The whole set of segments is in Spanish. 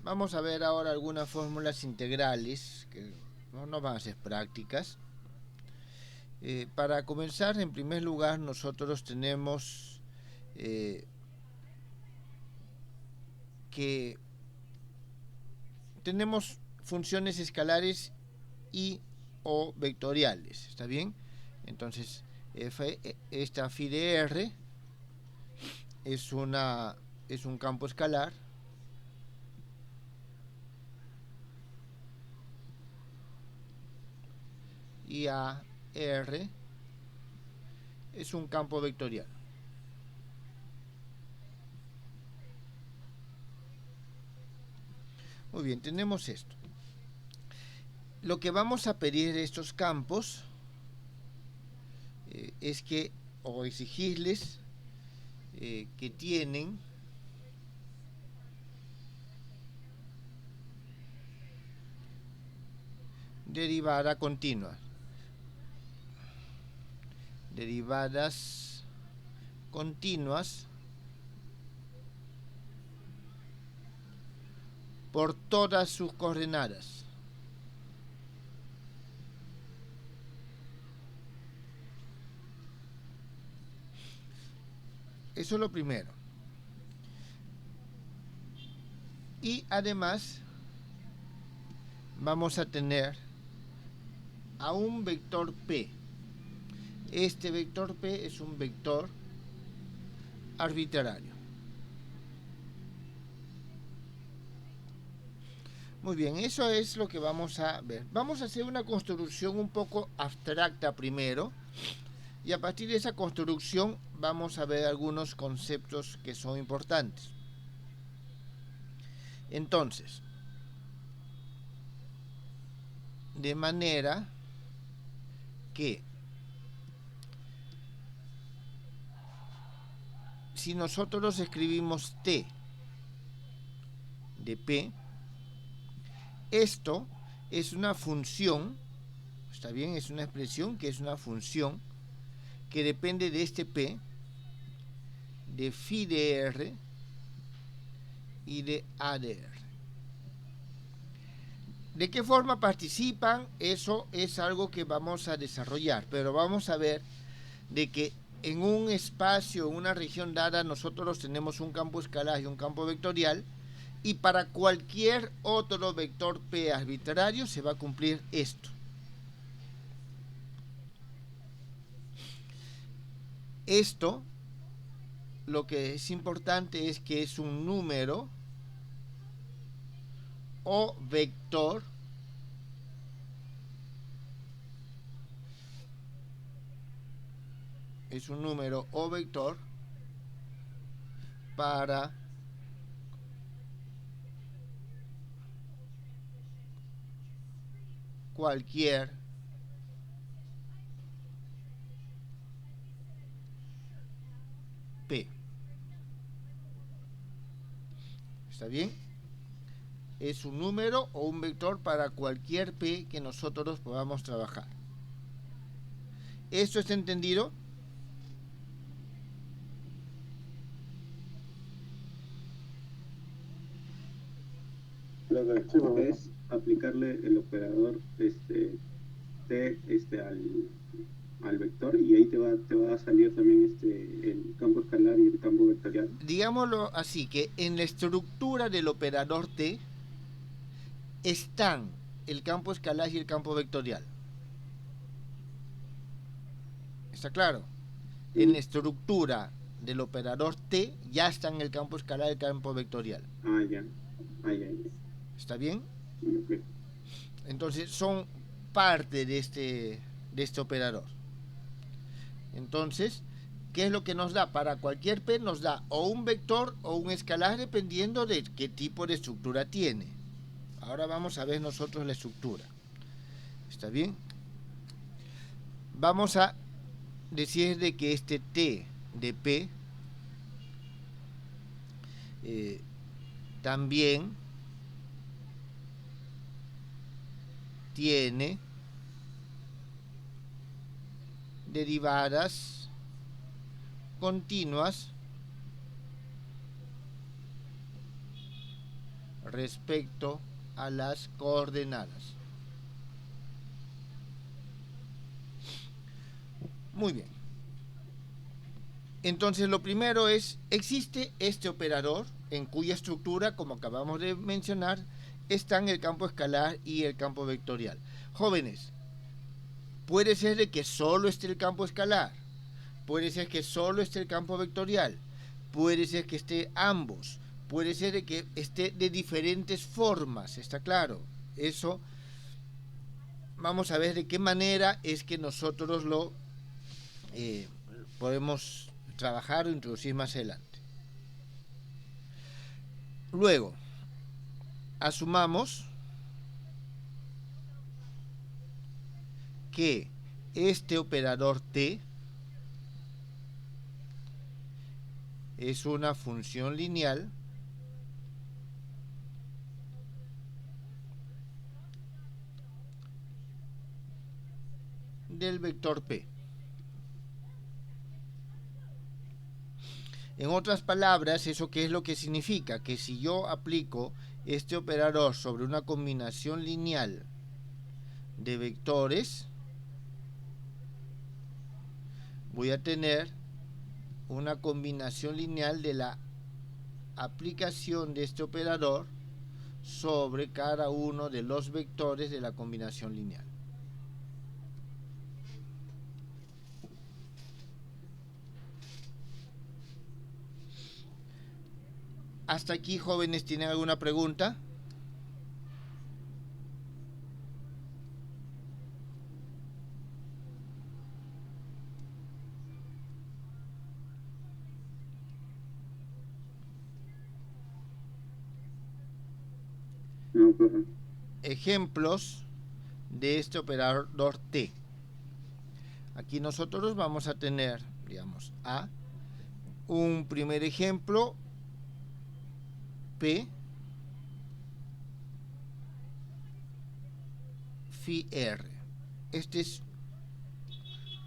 Vamos a ver ahora algunas fórmulas integrales que no nos van a ser prácticas. Para comenzar, en primer lugar, nosotros tenemos que tenemos funciones escalares y o vectoriales, ¿está bien? Entonces, esta phi de R es un campo escalar y AR es un campo vectorial. Muy bien, tenemos esto. Lo que vamos a pedir de estos campos es que, o exigirles que tienen derivada continua. Derivadas continuas por todas sus coordenadas. Eso es lo primero. Y además vamos a tener a un vector P. Este vector P es un vector arbitrario. Muy bien, eso es lo que vamos a ver. Vamos a hacer una construcción un poco abstracta primero. Y a partir de esa construcción vamos a ver algunos conceptos que son importantes. Entonces, de manera que si nosotros escribimos T de P, esto es una función, ¿está bien? Es una expresión que es una función que depende de este P, de phi de R y de A de R. ¿De qué forma participan? Eso es algo que vamos a desarrollar, pero vamos a ver de que en un espacio, en una región dada, nosotros tenemos un campo escalar y un campo vectorial, y para cualquier otro vector P arbitrario se va a cumplir esto. Esto, lo que es importante es que es un número o vector para cualquier P. ¿Está bien? Es un número o un vector para cualquier P que nosotros podamos trabajar. ¿Esto está entendido? Lo que es aplicarle el operador T al vector, y ahí te va a salir también el campo escalar y el campo vectorial. Digámoslo así, que en la estructura del operador T están el campo escalar y el campo vectorial. ¿Está claro? Sí. En la estructura del operador T ya están el campo escalar y el campo vectorial. Ya. ¿Está bien? Okay. Entonces son parte de este operador. Entonces, ¿qué es lo que nos da? Para cualquier P nos da o un vector o un escalar dependiendo de qué tipo de estructura tiene. Ahora vamos a ver nosotros la estructura. ¿Está bien? Vamos a decir de que este T de P también tiene derivadas continuas respecto a las coordenadas. Muy bien. Entonces lo primero es, existe este operador en cuya estructura, como acabamos de mencionar, están el campo escalar y el campo vectorial. Jóvenes, puede ser de que solo esté el campo escalar, puede ser que solo esté el campo vectorial, puede ser que esté ambos, puede ser de que esté de diferentes formas, ¿está claro? Eso vamos a ver de qué manera es que nosotros lo podemos trabajar o introducir más adelante. Luego, asumamos que este operador T es una función lineal del vector P. En otras palabras, ¿eso qué es lo que significa? Que si yo aplico este operador sobre una combinación lineal de vectores, voy a tener una combinación lineal de la aplicación de este operador sobre cada uno de los vectores de la combinación lineal. Hasta aquí, jóvenes, ¿tienen alguna pregunta? No, profe. Ejemplos de este operador T. Aquí nosotros vamos a tener, digamos, un primer ejemplo, P phi R. Este es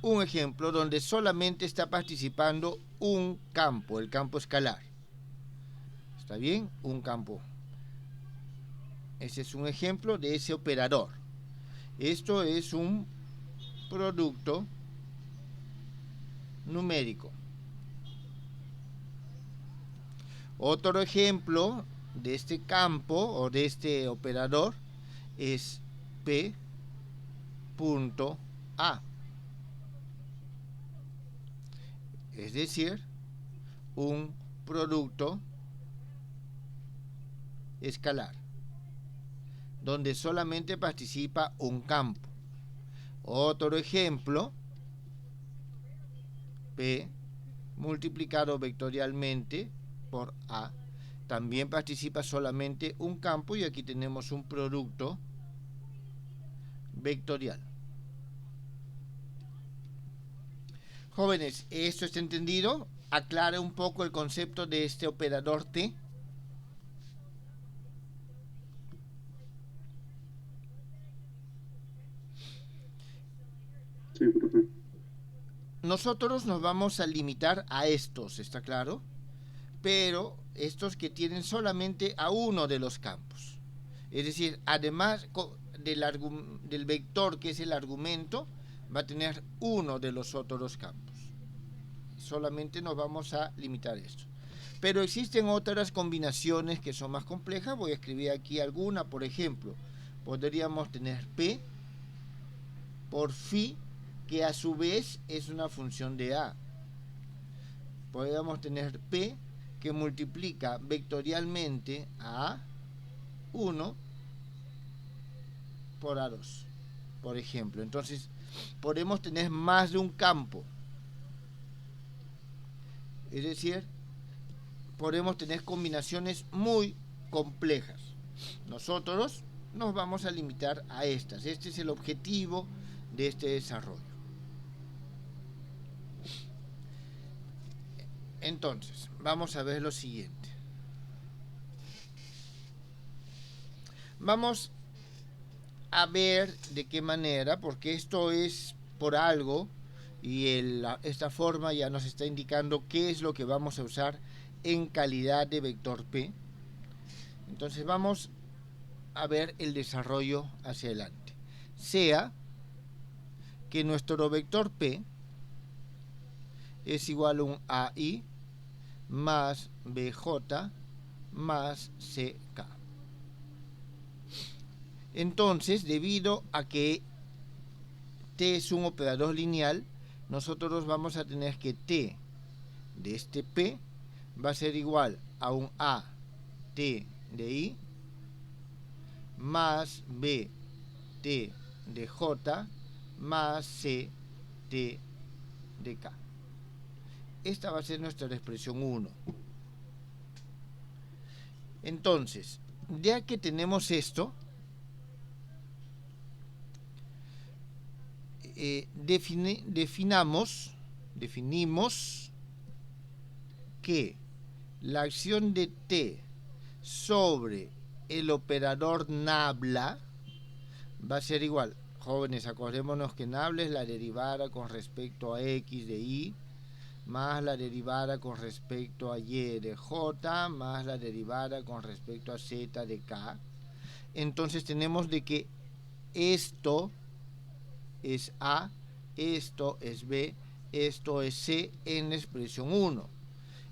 un ejemplo donde solamente está participando un campo, el campo escalar. ¿Está bien? Un campo. Ese es un ejemplo de ese operador. Esto es un producto numérico. Otro ejemplo de este campo o de este operador es P punto A. Es decir, un producto escalar, donde solamente participa un campo. Otro ejemplo, P multiplicado vectorialmente por A, también participa solamente un campo y aquí tenemos un producto vectorial. Jóvenes, ¿esto está entendido? Aclara un poco el concepto de este operador T. Sí, profe. Nosotros nos vamos a limitar a estos, ¿está claro? Pero estos que tienen solamente a uno de los campos. Es decir, además del vector que es el argumento, va a tener uno de los otros campos. Solamente nos vamos a limitar a esto. Pero existen otras combinaciones que son más complejas. Voy a escribir aquí alguna. Por ejemplo, podríamos tener P por phi, que a su vez es una función de A. Podríamos tener P que multiplica vectorialmente a A1 por A2, por ejemplo. Entonces, podemos tener más de un campo. Es decir, podemos tener combinaciones muy complejas. Nosotros nos vamos a limitar a estas. Este es el objetivo de este desarrollo. Entonces, vamos a ver lo siguiente. Vamos a ver de qué manera, porque esto es por algo y esta forma ya nos está indicando qué es lo que vamos a usar en calidad de vector P. Entonces vamos a ver el desarrollo hacia adelante. Sea que nuestro vector P es igual a un AI más BJ más CK. Entonces, debido a que T es un operador lineal, nosotros vamos a tener que T de este P va a ser igual a un A T de I más B T de J más C T de K. Esta va a ser nuestra expresión 1. Entonces, ya que tenemos esto, definimos que la acción de T sobre el operador nabla va a ser igual. Jóvenes, acordémonos que nabla es la derivada con respecto a X de Y más la derivada con respecto a Y de J más la derivada con respecto a Z de K. Entonces tenemos de que esto es A, esto es B, esto es C en la expresión 1.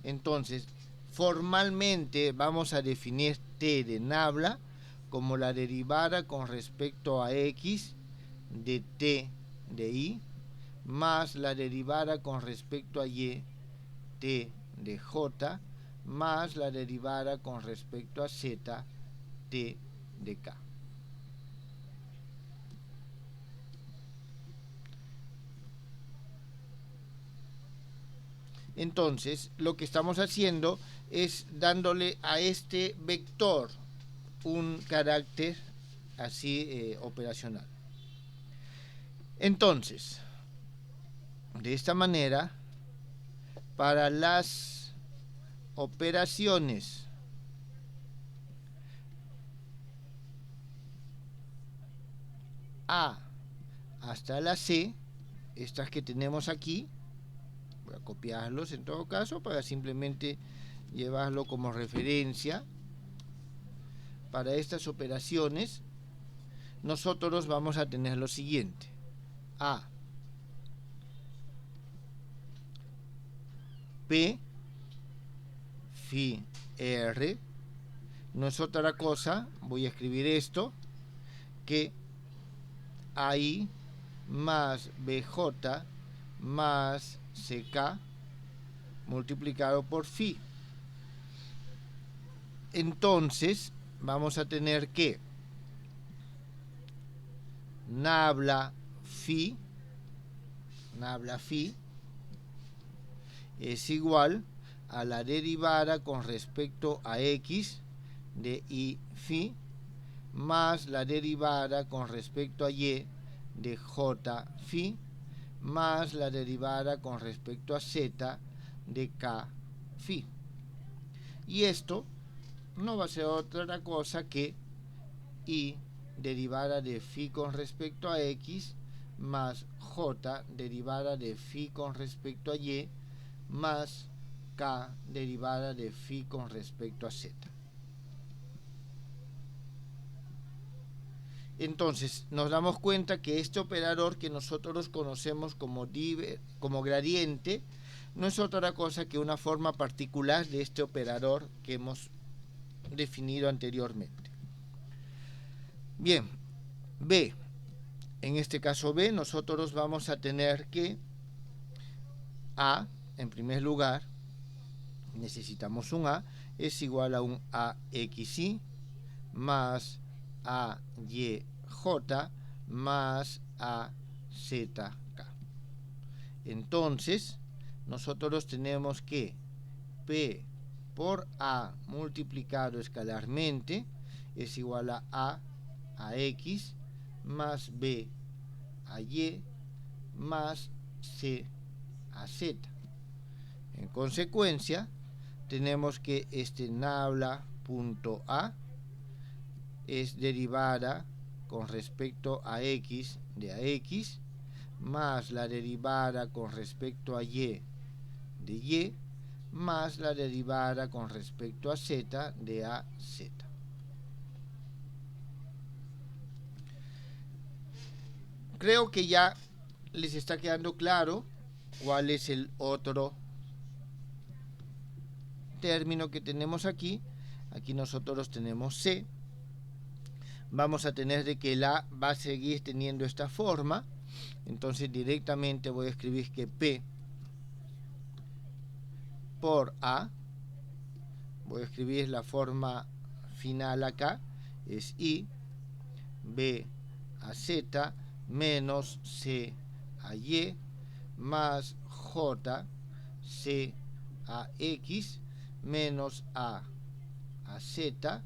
Entonces, formalmente vamos a definir T de nabla como la derivada con respecto a X de T de Y más la derivada con respecto a Y T de J más la derivada con respecto a Z T de K. Entonces, lo que estamos haciendo es dándole a este vector un carácter así operacional. Entonces, de esta manera, para las operaciones A hasta la C, estas que tenemos aquí, voy a copiarlos en todo caso para simplemente llevarlo como referencia. Para estas operaciones nosotros vamos a tener lo siguiente: A P phi R no es otra cosa, voy a escribir esto, que AI más BJ más CK multiplicado por phi. Entonces vamos a tener que nabla phi es igual a la derivada con respecto a X de I phi más la derivada con respecto a Y de J phi más la derivada con respecto a Z de K phi. Y esto no va a ser otra cosa que I derivada de phi con respecto a X más J derivada de phi con respecto a Y más K derivada de phi con respecto a Z. Entonces nos damos cuenta que este operador que nosotros conocemos como gradiente no es otra cosa que una forma particular de este operador que hemos definido anteriormente. Bien, B. En este caso B, nosotros vamos a tener que A, en primer lugar, necesitamos un A, es igual a un AXI más AYJ más AZK. Entonces, nosotros tenemos que P por A multiplicado escalarmente es igual a X más B a Y más C a Z. En consecuencia, tenemos que este nabla.A es derivada con respecto a X de AX más la derivada con respecto a Y de Y más la derivada con respecto a Z de AZ. creo que ya les está quedando claro cuál es el otro término que tenemos aquí. Aquí nosotros tenemos C. Vamos a tener de que la va a seguir teniendo esta forma. Entonces directamente voy a escribir que P por A, voy a escribir la forma final acá, es I, B a Z, menos C a Y, más J, C a X, menos A Z,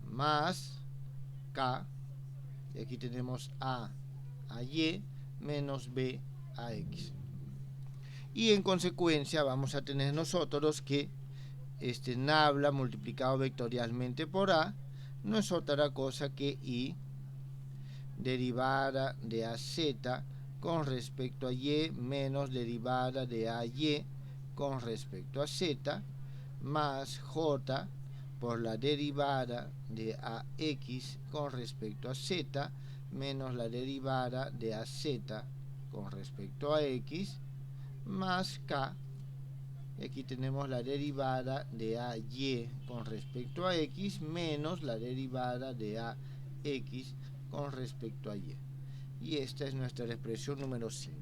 más K, y aquí tenemos A Y, menos B a X. Y en consecuencia vamos a tener nosotros que este nabla multiplicado vectorialmente por A no es otra cosa que I derivada de AZ con respecto a Y menos derivada de AY con respecto a Z más J por la derivada de AX con respecto a Z menos la derivada de AZ con respecto a X más K, y aquí tenemos la derivada de AY con respecto a X menos la derivada de AX con respecto a Y. Y esta es nuestra expresión número 5.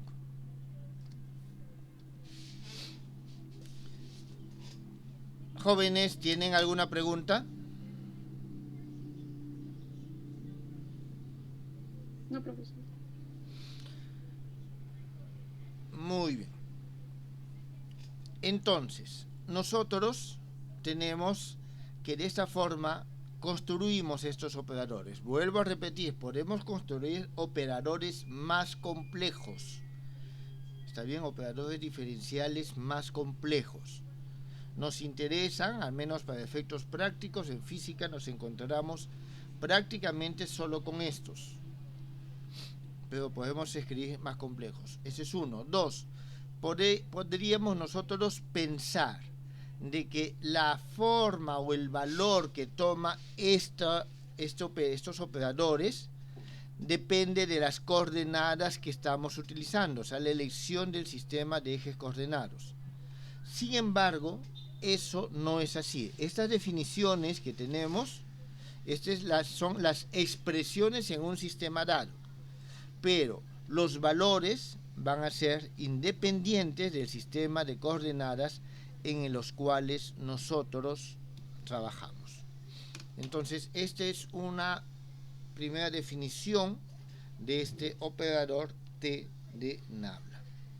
Jóvenes, ¿tienen alguna pregunta? No, profesor. Muy bien. Entonces, nosotros tenemos que de esta forma construimos estos operadores. Vuelvo a repetir, podemos construir operadores más complejos. ¿Está bien? Operadores diferenciales más complejos. Nos interesan, al menos para efectos prácticos, en física nos encontramos prácticamente solo con estos. Pero podemos escribir más complejos. Ese es uno. Dos, podríamos nosotros pensar de que la forma o el valor que toma estos operadores depende de las coordenadas que estamos utilizando, o sea, la elección del sistema de ejes coordenados. Sin embargo, eso no es así. Estas definiciones que tenemos, son las expresiones en un sistema dado, pero los valores van a ser independientes del sistema de coordenadas en los cuales nosotros trabajamos. Entonces, esta es una primera definición de este operador T de Nabla.